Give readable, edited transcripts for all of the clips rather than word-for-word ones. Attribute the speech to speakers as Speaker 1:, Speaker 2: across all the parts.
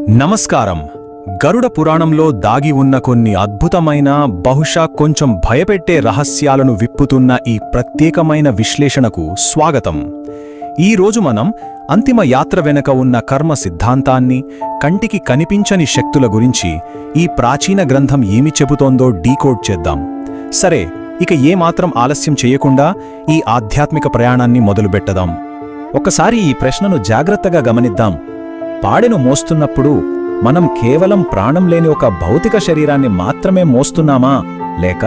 Speaker 1: నమస్కారం. గరుడ పురాణంలో దాగి ఉన్న కొన్ని అద్భుతమైన, బహుశా కొంచెం భయపెట్టే రహస్యాలను విప్పుతున్న ఈ ప్రత్యేకమైన విశ్లేషణకు స్వాగతం. ఈరోజు మనం అంతిమ యాత్ర వెనక ఉన్న కర్మ సిద్ధాంతాన్ని, కంటికి కనిపించని శక్తుల గురించి ఈ ప్రాచీన గ్రంథం ఏమి చెబుతోందో డీకోడ్ చేద్దాం. సరే, ఇక ఏమాత్రం ఆలస్యం చేయకుండా ఈ ఆధ్యాత్మిక ప్రయాణాన్ని మొదలుపెట్టదాం. ఒకసారి ఈ ప్రశ్నను జాగ్రత్తగా గమనిద్దాం. పాడెను మోస్తున్నప్పుడు మనం కేవలం ప్రాణం లేని ఒక భౌతిక శరీరాన్ని మాత్రమే మోస్తున్నామా, లేక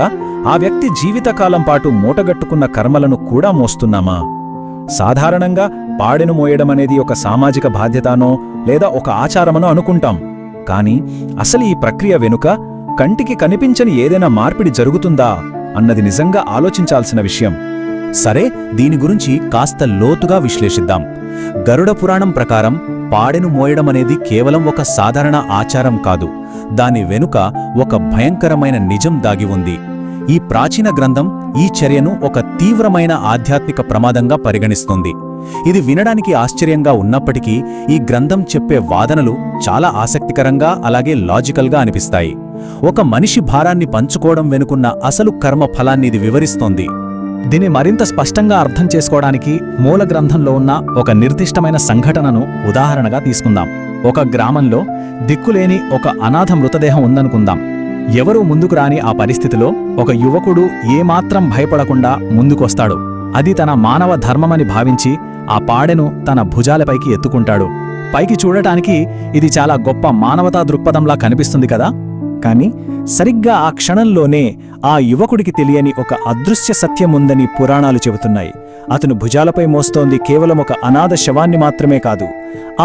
Speaker 1: ఆ వ్యక్తి జీవితకాలం పాటు మూటగట్టుకున్న కర్మలను కూడా మోస్తున్నామా? సాధారణంగా పాడెను మోయడం అనేది ఒక సామాజిక బాధ్యతనో లేదా ఒక ఆచారమనో అనుకుంటాం. కానీ అసలు ఈ ప్రక్రియ వెనుక కంటికి కనిపించని ఏదైనా మార్పిడి జరుగుతుందా అన్నది నిజంగా ఆలోచించాల్సిన విషయం. సరే, దీని గురించి కాస్త లోతుగా విశ్లేషిద్దాం. గరుడ పురాణం ప్రకారం పాడెను మోయడం అనేది కేవలం ఒక సాధారణ ఆచారం కాదు. దాని వెనుక ఒక భయంకరమైన నిజం దాగి ఉంది. ఈ ప్రాచీన గ్రంథం ఈ చర్యను ఒక తీవ్రమైన ఆధ్యాత్మిక ప్రమాదంగా పరిగణిస్తుంది. ఇది వినడానికి ఆశ్చర్యంగా ఉన్నప్పటికీ ఈ గ్రంథం చెప్పే వాదనలు చాలా ఆసక్తికరంగా, అలాగే లాజికల్గా అనిపిస్తాయి. ఒక మనిషి భారాన్ని పంచుకోవడం వెనుకున్న అసలు కర్మ ఫలాన్ని ఇది వివరిస్తోంది. దీన్ని మరింత స్పష్టంగా అర్థం చేసుకోవడానికి మూల గ్రంథంలో ఉన్న ఒక నిర్దిష్టమైన సంఘటనను ఉదాహరణగా తీసుకుందాం. ఒక గ్రామంలో దిక్కులేని ఒక అనాథ మృతదేహం ఉందనుకుందాం. ఎవరూ ముందుకు రాని ఆ పరిస్థితిలో ఒక యువకుడు ఏమాత్రం భయపడకుండా ముందుకొస్తాడు. అది తన మానవ ధర్మమని భావించి ఆ పాడెను తన భుజాలపైకి ఎత్తుకుంటాడు. పైకి చూడటానికి ఇది చాలా గొప్ప మానవతా దృక్పథంలా కనిపిస్తుంది కదా. కాని సరిగ్గా ఆ క్షణంలోనే ఆ యువకుడికి తెలియని ఒక అదృశ్య సత్యముందని పురాణాలు చెబుతున్నాయి. అతను భుజాలపై మోస్తోంది కేవలం ఒక అనాథ శవాన్ని మాత్రమే కాదు,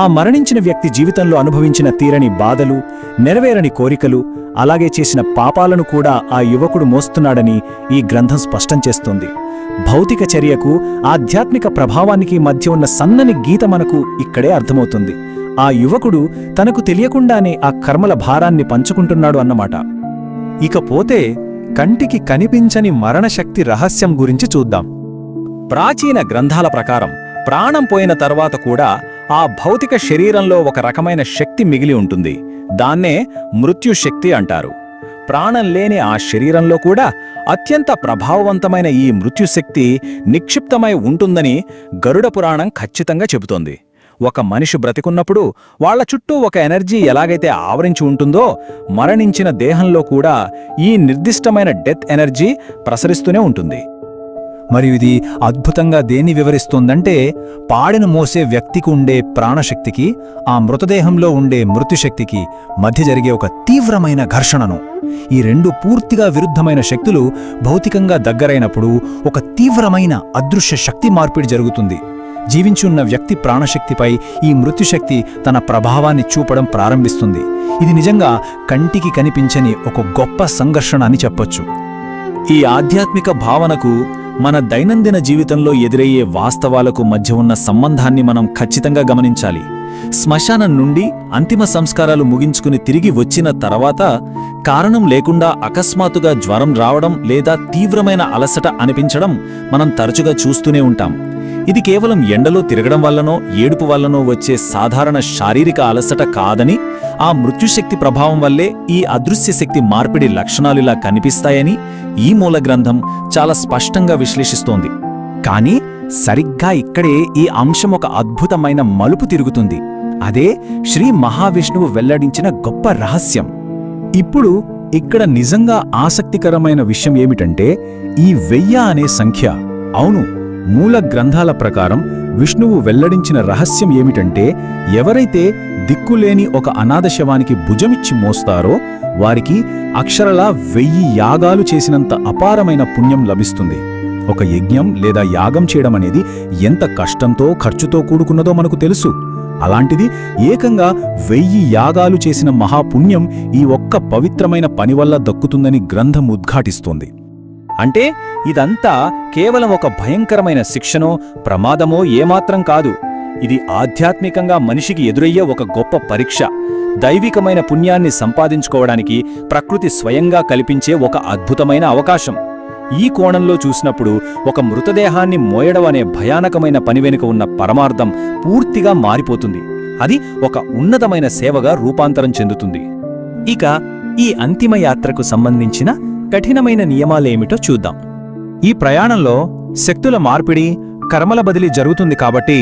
Speaker 1: ఆ మరణించిన వ్యక్తి జీవితంలో అనుభవించిన తీరని బాధలు, నెరవేరని కోరికలు, అలాగే చేసిన పాపాలను కూడా ఆ యువకుడు మోస్తున్నాడని ఈ గ్రంథం స్పష్టం చేస్తోంది. భౌతిక చర్యకు ఆధ్యాత్మిక ప్రభావానికి మధ్య ఉన్న సన్నని గీత మనకు ఇక్కడే అర్థమవుతుంది. ఆ యువకుడు తనకు తెలియకుండానే ఆ కర్మల భారాన్ని పంచుకుంటున్నాడు అన్నమాట. ఇకపోతే కంటికి కనిపించని మరణశక్తి రహస్యం గురించి చూద్దాం. ప్రాచీన గ్రంథాల ప్రకారం ప్రాణం పోయిన తర్వాత కూడా ఆ భౌతిక శరీరంలో ఒక రకమైన శక్తి మిగిలి ఉంటుంది. దాన్నే మృత్యుశక్తి అంటారు. ప్రాణం లేని ఆ శరీరంలో కూడా అత్యంత ప్రభావవంతమైన ఈ మృత్యుశక్తి నిక్షిప్తమై ఉంటుందని గరుడ పురాణం ఖచ్చితంగా చెబుతోంది. ఒక మనిషి బ్రతికున్నప్పుడు వాళ్ల చుట్టూ ఒక ఎనర్జీ ఎలాగైతే ఆవరించి ఉంటుందో, మరణించిన దేహంలో కూడా ఈ నిర్దిష్టమైన డెత్ ఎనర్జీ ప్రసరిస్తూనే ఉంటుంది. మరియు ఇది అద్భుతంగా దేన్ని వివరిస్తోందంటే, పాడెను మోసే వ్యక్తికి ఉండే ప్రాణశక్తికి, ఆ మృతదేహంలో ఉండే మృత్యుశక్తికి మధ్య జరిగే ఒక తీవ్రమైన ఘర్షణను. ఈ రెండు పూర్తిగా విరుద్ధమైన శక్తులు భౌతికంగా దగ్గరైనప్పుడు ఒక తీవ్రమైన అదృశ్య శక్తి మార్పిడి జరుగుతుంది. జీవించి ఉన్న వ్యక్తి ప్రాణశక్తిపై ఈ మృత్యుశక్తి తన ప్రభావాన్ని చూపడం ప్రారంభిస్తుంది. ఇది నిజంగా కంటికి కనిపించని ఒక గొప్ప సంఘర్షణ అని చెప్పొచ్చు. ఈ ఆధ్యాత్మిక భావనకు మన దైనందిన జీవితంలో ఎదురయ్యే వాస్తవాలకు మధ్య ఉన్న సంబంధాన్ని మనం ఖచ్చితంగా గమనించాలి. శ్మశానం నుండి అంతిమ సంస్కారాలు ముగించుకుని తిరిగి వచ్చిన తర్వాత కారణం లేకుండా అకస్మాత్తుగా జ్వరం రావడం లేదా తీవ్రమైన అలసట అనిపించడం మనం తరచుగా చూస్తూనే ఉంటాం. ఇది కేవలం ఎండలో తిరగడం వల్లనో ఏడుపు వల్లనో వచ్చే సాధారణ శారీరక అలసట కాదని, ఆ మృత్యుశక్తి ప్రభావం వల్లే ఈ అదృశ్య శక్తి మార్పిడి లక్షణాలిలా కనిపిస్తాయని ఈ మూల గ్రంథం చాలా స్పష్టంగా విశ్లేషిస్తోంది. కానీ సరిగ్గా ఇక్కడే ఈ అంశం ఒక అద్భుతమైన మలుపు తిరుగుతుంది. అదే శ్రీ మహావిష్ణువు వెల్లడించిన గొప్ప రహస్యం. ఇప్పుడు ఇక్కడ నిజంగా ఆసక్తికరమైన విషయం ఏమిటంటే, ఈ 1000 అనే సంఖ్య. అవును, మూల గ్రంథాల ప్రకారం విష్ణువు వెల్లడించిన రహస్యం ఏమిటంటే, ఎవరైతే దిక్కులేని ఒక అనాథ శవానికి భుజమిచ్చి మోస్తారో వారికి అక్షరలా 1000 యాగాలు చేసినంత అపారమైన పుణ్యం లభిస్తుంది. ఒక యజ్ఞం లేదా యాగం చేయడం అనేది ఎంత కష్టంతో, ఖర్చుతో కూడుకున్నదో మనకు తెలుసు. అలాంటిది ఏకంగా 1000 యాగాలు చేసిన మహాపుణ్యం ఈ ఒక్క పవిత్రమైన పని వల్ల దక్కుతుందని గ్రంథం ఉద్ఘాటిస్తోంది. అంటే ఇదంతా కేవలం ఒక భయంకరమైన శిక్షనో, ప్రమాదమో ఏమాత్రం కాదు. ఇది ఆధ్యాత్మికంగా మనిషికి ఎదురయ్యే ఒక గొప్ప పరీక్ష. దైవికమైన పుణ్యాన్ని సంపాదించుకోవడానికి ప్రకృతి స్వయంగా కల్పించే ఒక అద్భుతమైన అవకాశం. ఈ కోణంలో చూసినప్పుడు ఒక మృతదేహాన్ని మోయడం అనే భయానకమైన పని వెనుక ఉన్న పరమార్థం పూర్తిగా మారిపోతుంది. అది ఒక ఉన్నతమైన సేవగా రూపాంతరం చెందుతుంది. ఇక ఈ అంతిమ యాత్రకు సంబంధించిన కఠినమైన నియమాలేమిటో చూద్దాం. ఈ ప్రయాణంలో శక్తుల మార్పిడి, కర్మల బదిలీ జరుగుతుంది కాబట్టి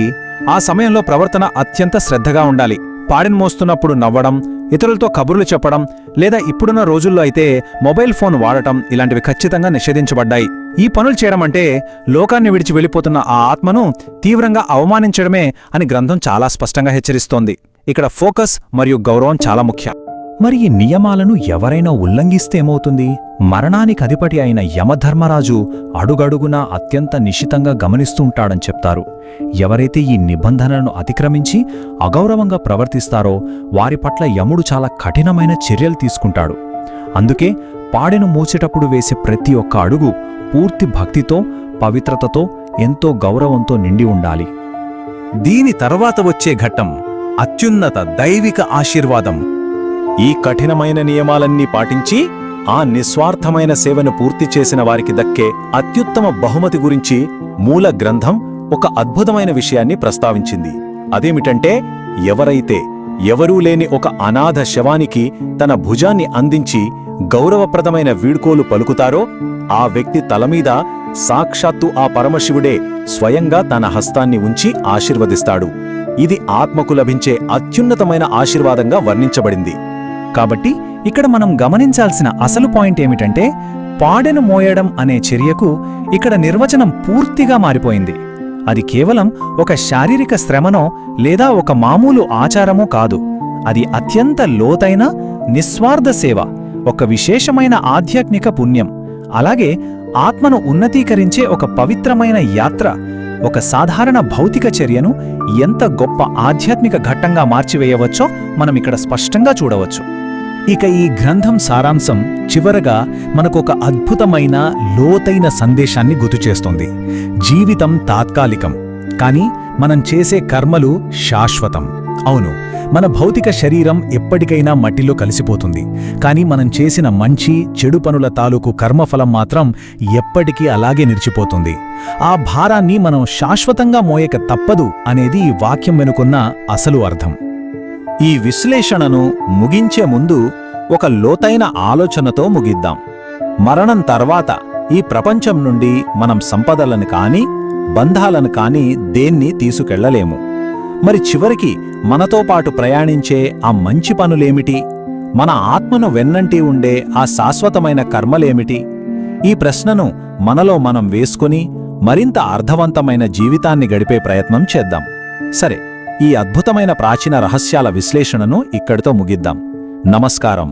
Speaker 1: ఆ సమయంలో ప్రవర్తన అత్యంత శ్రద్ధగా ఉండాలి. పాడెను మోస్తున్నప్పుడు నవ్వడం, ఇతరులతో కబుర్లు చెప్పడం, లేదా ఇప్పుడున్న రోజుల్లో అయితే మొబైల్ ఫోన్ వాడటం ఇలాంటివి ఖచ్చితంగా నిషేధించబడ్డాయి. ఈ పనులు చేయడం అంటే లోకాన్ని విడిచి వెళ్ళిపోతున్న ఆ ఆత్మను తీవ్రంగా అవమానించడమే అని గ్రంథం చాలా స్పష్టంగా హెచ్చరిస్తోంది. ఇక్కడ ఫోకస్ మరియు గౌరవం చాలా ముఖ్యం. మరి ఈ నియమాలను ఎవరైనా ఉల్లంఘిస్తే ఏమవుతుంది? మరణానికి అధిపతి అయిన యమధర్మరాజు అడుగడుగునా అత్యంత నిశితంగా గమనిస్తుంటాడని చెప్తారు. ఎవరైతే ఈ నిబంధనలను అతిక్రమించి అగౌరవంగా ప్రవర్తిస్తారో వారి పట్ల యముడు చాలా కఠినమైన చర్యలు తీసుకుంటాడు. అందుకే పాడెను మోసేటప్పుడు వేసే ప్రతి ఒక్క అడుగు పూర్తి భక్తితో, పవిత్రతతో, ఎంతో గౌరవంతో నిండి ఉండాలి. దీని తర్వాత వచ్చే ఘట్టం అత్యున్నత దైవిక ఆశీర్వాదం. ఈ కఠినమైన నియమాలన్నీ పాటించి ఆ నిస్వార్థమైన సేవను పూర్తి చేసిన వారికి దక్కే అత్యుత్తమ బహుమతి గురించి మూల గ్రంథం ఒక అద్భుతమైన విషయాన్ని ప్రస్తావించింది. అదేమిటంటే, ఎవరైతే ఎవరూ లేని ఒక అనాథ శవానికి తన భుజాన్ని అందించి గౌరవప్రదమైన వీడ్కోలు పలుకుతారో ఆ వ్యక్తి తలమీద సాక్షాత్తు ఆ పరమశివుడే స్వయంగా తన హస్తాన్ని ఉంచి ఆశీర్వదిస్తాడు. ఇది ఆత్మకు లభించే అత్యున్నతమైన ఆశీర్వాదంగా వర్ణించబడింది. కాబట్టి ఇక్కడ మనం గమనించాల్సిన అసలు పాయింట్ ఏమిటంటే, పాడెను మోయడం అనే చర్యకు ఇక్కడ నిర్వచనం పూర్తిగా మారిపోయింది. అది కేవలం ఒక శారీరక శ్రమనో లేదా ఒక మామూలు ఆచారమో కాదు. అది అత్యంత లోతైన నిస్వార్థ సేవ, ఒక విశేషమైన ఆధ్యాత్మిక పుణ్యం, అలాగే ఆత్మను ఉన్నతీకరించే ఒక పవిత్రమైన యాత్ర. ఒక సాధారణ భౌతిక చర్యను ఎంత గొప్ప ఆధ్యాత్మిక ఘట్టంగా మార్చివేయవచ్చో మనం ఇక్కడ స్పష్టంగా చూడవచ్చు. ఇక ఈ గ్రంథం సారాంశం చివరగా మనకొక అద్భుతమైన లోతైన సందేశాన్ని గుర్తుచేస్తోంది. జీవితం తాత్కాలికం, కానీ మనం చేసే కర్మలు శాశ్వతం. అవును, మన భౌతిక శరీరం ఎప్పటికైనా మట్టిలో కలిసిపోతుంది, కానీ మనం చేసిన మంచి చెడు పనుల తాలూకు కర్మఫలం మాత్రం ఎప్పటికీ అలాగే నిలిచిపోతుంది. ఆ భారాన్ని మనం శాశ్వతంగా మోయక తప్పదు అనేది ఈ వాక్యం వెనుకున్న అసలు అర్థం. ఈ విశ్లేషణను ముగించే ముందు ఒక లోతైన ఆలోచనతో ముగిద్దాం. మరణం తర్వాత ఈ ప్రపంచం నుండి మనం సంపదలను కానీ బంధాలను కానీ దేన్ని తీసుకెళ్లలేము. మరి చివరికి మనతో పాటు ప్రయాణించే ఆ మంచి పనులేమిటి? మన ఆత్మను వెన్నంటి ఉండే ఆ శాశ్వతమైన కర్మలేమిటి? ఈ ప్రశ్నను మనలో మనం వేసుకుని మరింత అర్థవంతమైన జీవితాన్ని గడిపే ప్రయత్నం చేద్దాం. సరే, ఈ అద్భుతమైన ప్రాచీన రహస్యాల విశ్లేషణను ఇక్కడితో ముగిద్దాం. నమస్కారం.